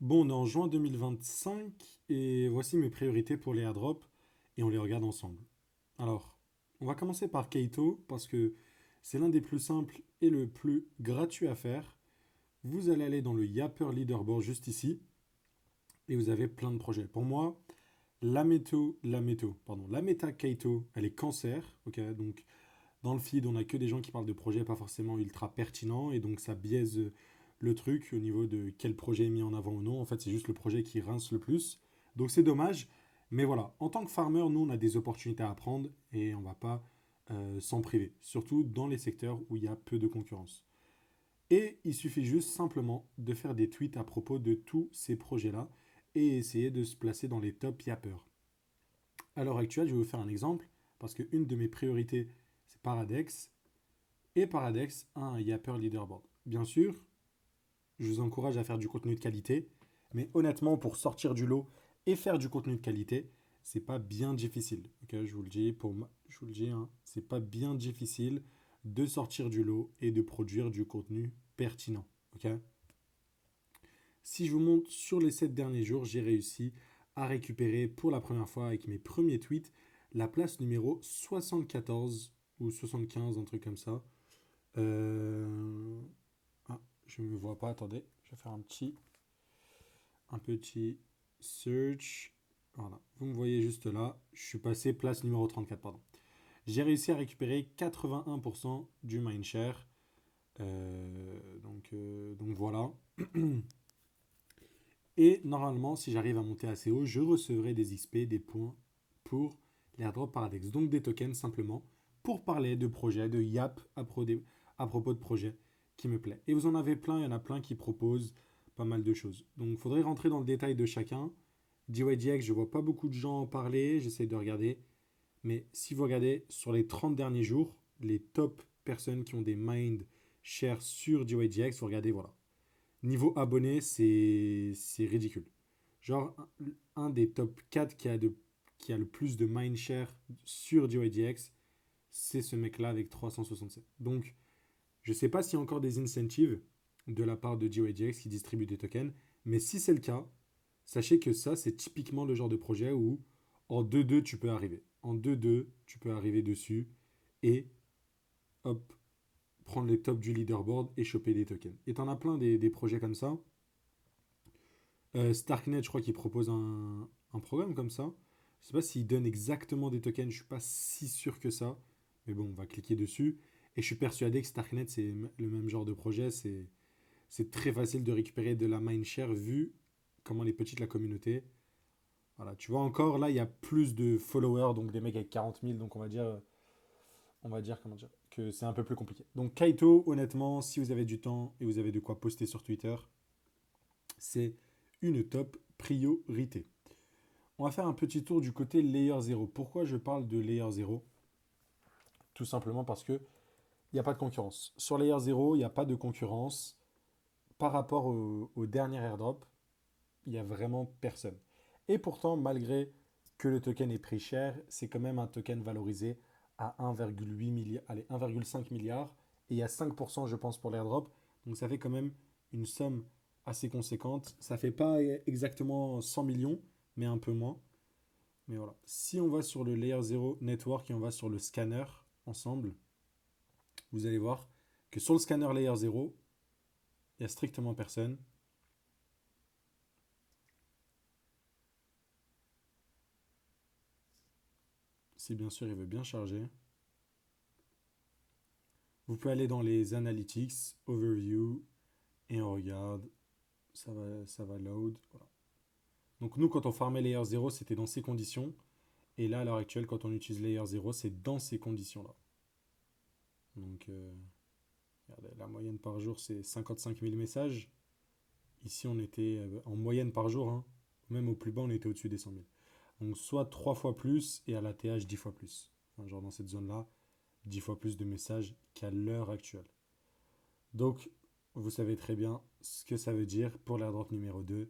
Bon, on est en juin 2025 et voici mes priorités pour les airdrops et on les regarde ensemble. Alors, on va commencer par Kaito parce que c'est l'un des plus simples et le plus gratuit à faire. Vous allez aller dans le Yapper Leaderboard juste ici et vous avez plein de projets. Pour moi, la méta Kaito, elle est cancer, ok. Donc dans le feed, on n'a que des gens qui parlent de projets pas forcément ultra pertinents et donc ça biaise le truc au niveau de quel projet est mis en avant ou non. En fait, c'est juste le projet qui rince le plus. Donc c'est dommage. Mais voilà, en tant que farmer, nous, on a des opportunités à prendre et on ne va pas s'en priver. Surtout dans les secteurs où il y a peu de concurrence. Et il suffit juste simplement de faire des tweets à propos de tous ces projets-là et essayer de se placer dans les top yappers. À l'heure actuelle, je vais vous faire un exemple parce qu'une de mes priorités, c'est Paradex et Paradex a un Yapper Leaderboard. Bien sûr, je vous encourage à faire du contenu de qualité, mais honnêtement, pour sortir du lot et faire du contenu de qualité, c'est pas bien difficile. Ok, je vous le dis, je vous le dis, hein, c'est pas bien difficile de sortir du lot et de produire du contenu pertinent. Ok. Si je vous montre sur les 7 derniers jours, j'ai réussi à récupérer pour la première fois avec mes premiers tweets la place numéro 74 ou 75, un truc comme ça. Euh, Ah, je ne me vois pas, attendez, je vais faire un petit search. Voilà, vous me voyez juste là, je suis passé place numéro 34, pardon. J'ai réussi à récupérer 81% du mindshare. Donc voilà. Et normalement, si j'arrive à monter assez haut, je recevrai des XP, des points pour l'airdrop Paradex. Donc des tokens simplement pour parler de projets, de YAP à propos de projets qui me plaît. Et vous en avez plein, il y en a plein qui proposent pas mal de choses. Donc il faudrait rentrer dans le détail de chacun. DYDX, je vois pas beaucoup de gens en parler, j'essaie de regarder. Mais si vous regardez sur les 30 derniers jours, les top personnes qui ont des mind shares sur DYDX, vous regardez, voilà. Niveau abonné, c'est ridicule. Genre, un des top 4 qui a le plus de mindshare sur DYDX, c'est ce mec-là avec 367. Donc, je ne sais pas s'il y a encore des incentives de la part de DYDX qui distribue des tokens, mais si c'est le cas, sachez que ça, c'est typiquement le genre de projet où en 2-2, tu peux arriver. En 2-2, tu peux arriver dessus et hop, prendre les tops du leaderboard et choper des tokens. Et t'en as plein des projets comme ça. Starknet, je crois qu'il propose un programme comme ça. Je sais pas s'il donne exactement des tokens, je suis pas si sûr que ça. Mais bon, on va cliquer dessus. Et je suis persuadé que Starknet, c'est le même genre de projet. C'est très facile de récupérer de la mindshare vu comment elle est petite la communauté. Voilà, tu vois encore, là, il y a plus de followers, donc des mecs avec 40 000. Donc on va dire comment dire, que c'est un peu plus compliqué. Donc Kaito, honnêtement, si vous avez du temps et vous avez de quoi poster sur Twitter, c'est une top priorité. On va faire un petit tour du côté layer 0. Pourquoi je parle de layer 0? Tout simplement parce que il n'y a pas de concurrence. Sur layer 0, il n'y a pas de concurrence. Par rapport au dernier airdrop, il n'y a vraiment personne. Et pourtant, malgré que le token est pris cher, c'est quand même un token valorisé à 1,8 milliard, allez, 1,5 milliard. Et il y a 5%, je pense, pour l'airdrop. Donc ça fait quand même une somme assez conséquente. Ça fait pas exactement 100 millions, mais un peu moins. Mais voilà. Si on va sur le Layer 0 Network et on va sur le scanner ensemble, vous allez voir que sur le scanner Layer 0, il n'y a strictement personne. Si bien sûr il veut bien charger. Vous pouvez aller dans les Analytics, Overview, et on regarde. Ça va load. Voilà. Donc nous, quand on farmait Layer 0, c'était dans ces conditions. Et là, à l'heure actuelle, quand on utilise Layer 0, c'est dans ces conditions-là. Donc, regardez, la moyenne par jour, c'est 55 000 messages. Ici, on était en moyenne par jour, hein. Même au plus bas, on était au-dessus des 100 000. Donc, soit 3 fois plus et à la TH 10 fois plus. Enfin, genre dans cette zone-là, 10 fois plus de messages qu'à l'heure actuelle. Donc, vous savez très bien ce que ça veut dire pour l'airdrop numéro 2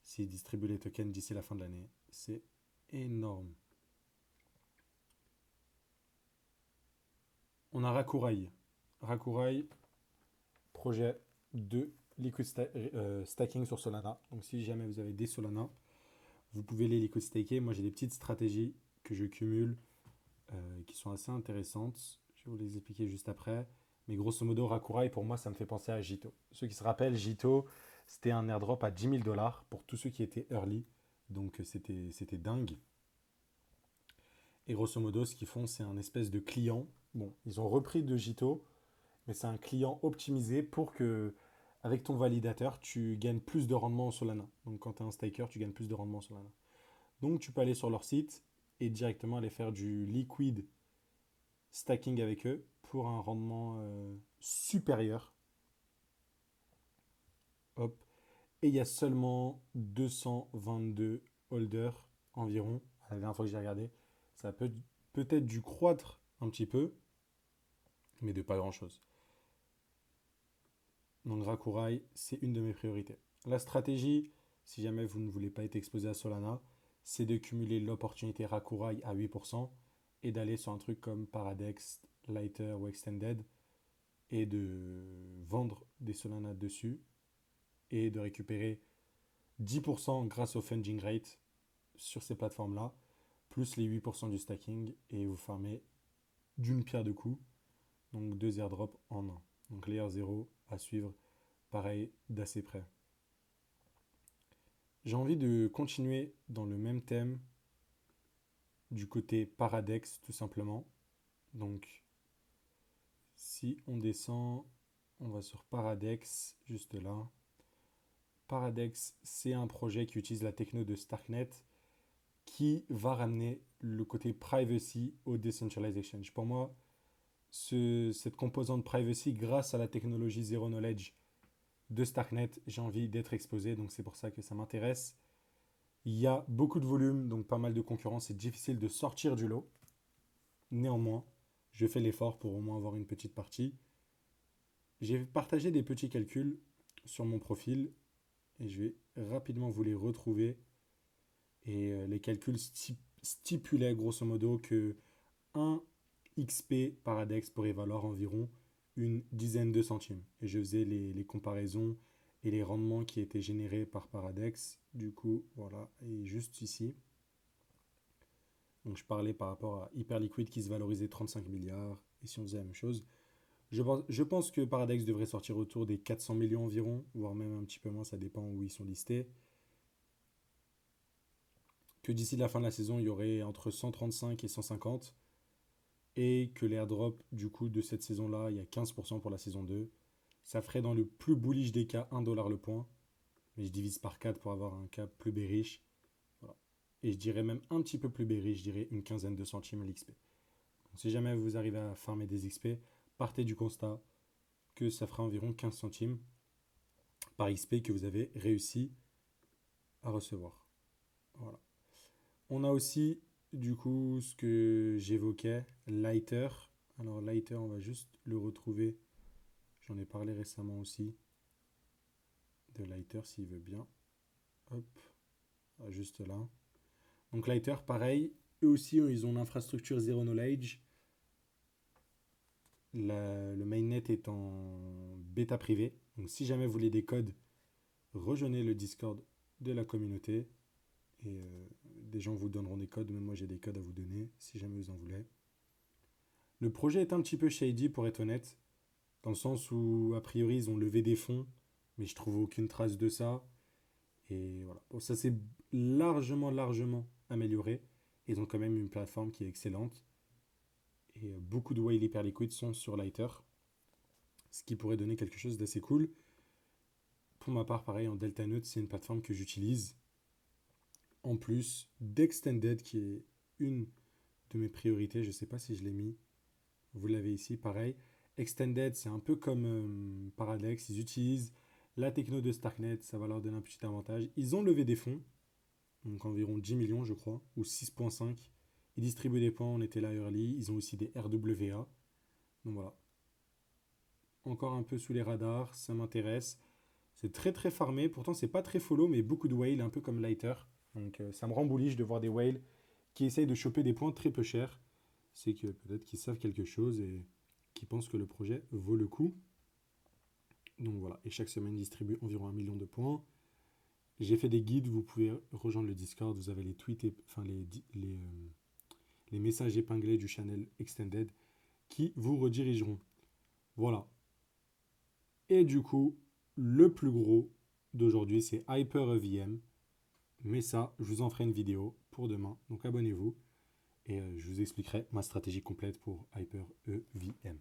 s'il distribue les tokens d'ici la fin de l'année. C'est énorme. On a Rakurai. Rakurai, projet 2. stacking sur Solana. Donc si jamais vous avez des Solana, vous pouvez les liquid staker. Moi j'ai des petites stratégies que je cumule qui sont assez intéressantes. Je vais vous les expliquer juste après. Mais grosso modo, Rakurai, pour moi, ça me fait penser à Jito. Ceux qui se rappellent, Jito, c'était un airdrop à 10 000 $ pour tous ceux qui étaient early. Donc c'était dingue. Et grosso modo, ce qu'ils font, c'est un espèce de client. Bon, ils ont repris de Jito, mais c'est un client optimisé pour que, avec ton validateur, tu gagnes plus de rendement en Solana. Donc quand tu es un staker, tu gagnes plus de rendement en Solana. Donc tu peux aller sur leur site et directement aller faire du liquid stacking avec eux pour un rendement supérieur. Hop. Et il y a seulement 222 holders environ. La dernière fois que j'ai regardé, ça peut peut-être dû croître un petit peu, mais de pas grand-chose. Donc Rakurai, c'est une de mes priorités. La stratégie, si jamais vous ne voulez pas être exposé à Solana, c'est de cumuler l'opportunité Rakurai à 8% et d'aller sur un truc comme Paradex, Lighter ou Extended et de vendre des Solana dessus et de récupérer 10% grâce au funding rate sur ces plateformes-là, plus les 8% du stacking et vous farmez d'une pierre deux coups, donc deux airdrops en un. Donc layer 0 à suivre, pareil d'assez près. J'ai envie de continuer dans le même thème du côté Paradex tout simplement. Donc si on descend, on va sur Paradex juste là. Paradex, c'est un projet qui utilise la techno de Starknet qui va ramener le côté privacy au decentralized exchange. Pour moi, cette composante privacy, grâce à la technologie Zero Knowledge de Starknet, j'ai envie d'être exposé, donc c'est pour ça que ça m'intéresse. Il y a beaucoup de volume, donc pas mal de concurrence, c'est difficile de sortir du lot. Néanmoins, je fais l'effort pour au moins avoir une petite partie. J'ai partagé des petits calculs sur mon profil et je vais rapidement vous les retrouver. Et les calculs stipulaient grosso modo que 1 XP par ADEX pourrait valoir environ une dizaine de centimes. Et je faisais les comparaisons et les rendements qui étaient générés par Paradex. Du coup, voilà, et juste ici. Donc je parlais par rapport à Hyperliquid qui se valorisait 35 milliards. Et si on faisait la même chose, je pense que Paradex devrait sortir autour des 400 millions environ, voire même un petit peu moins, ça dépend où ils sont listés. Que d'ici la fin de la saison, il y aurait entre 135 et 150. Et que l'airdrop du coup de cette saison-là, il y a 15% pour la saison 2. Ça ferait dans le plus bullish des cas 1 $ le point. Mais je divise par 4 pour avoir un cas plus bearish. Voilà. Et je dirais même un petit peu plus bearish, je dirais une quinzaine de centimes l'XP. Donc si jamais vous arrivez à farmer des XP, partez du constat que ça fera environ 15 centimes par XP que vous avez réussi à recevoir. Voilà. On a aussi du coup ce que j'évoquais, Lighter. Alors Lighter, on va juste le retrouver. J'en ai parlé récemment aussi de Lighter s'il veut bien. Hop, juste là. Donc Lighter, pareil, eux aussi ils ont l'infrastructure Zero Knowledge. Le mainnet est en bêta privée. Donc si jamais vous voulez des codes, rejoignez le Discord de la communauté. Et des gens vous donneront des codes. Même moi j'ai des codes à vous donner si jamais vous en voulez. Le projet est un petit peu shady pour être honnête. Dans le sens où a priori ils ont levé des fonds. Mais je trouve aucune trace de ça. Et voilà. Bon, ça s'est largement amélioré. Ils ont quand même une plateforme qui est excellente. Et beaucoup de whale hyper liquid sont sur Lighter. Ce qui pourrait donner quelque chose d'assez cool. Pour ma part, pareil, en Delta Node, c'est une plateforme que j'utilise. En plus d'Extended, qui est une de mes priorités. Je ne sais pas si je l'ai mis. Vous l'avez ici, pareil. Extended, c'est un peu comme Paradex. Ils utilisent la techno de Starknet. Ça va leur donner un petit avantage. Ils ont levé des fonds. Donc environ 10 millions, je crois. Ou 6,5. Ils distribuent des points. On était là early. Ils ont aussi des RWA. Donc voilà. Encore un peu sous les radars. Ça m'intéresse. C'est très farmé. Pourtant, c'est pas très follow, mais beaucoup de whales, un peu comme Lighter. Donc ça me rend bullish de voir des whales qui essayent de choper des points très peu chers. C'est que peut-être qu'ils savent quelque chose et qu'ils pensent que le projet vaut le coup. Donc voilà, et chaque semaine, ils distribuent environ 1 million de points. J'ai fait des guides, vous pouvez rejoindre le Discord, vous avez les tweets, enfin les messages épinglés du channel Extended qui vous redirigeront. Voilà. Et du coup, le plus gros d'aujourd'hui, c'est Hyper EVM. Mais ça, je vous en ferai une vidéo pour demain. Donc abonnez-vous et je vous expliquerai ma stratégie complète pour Hyper EVM.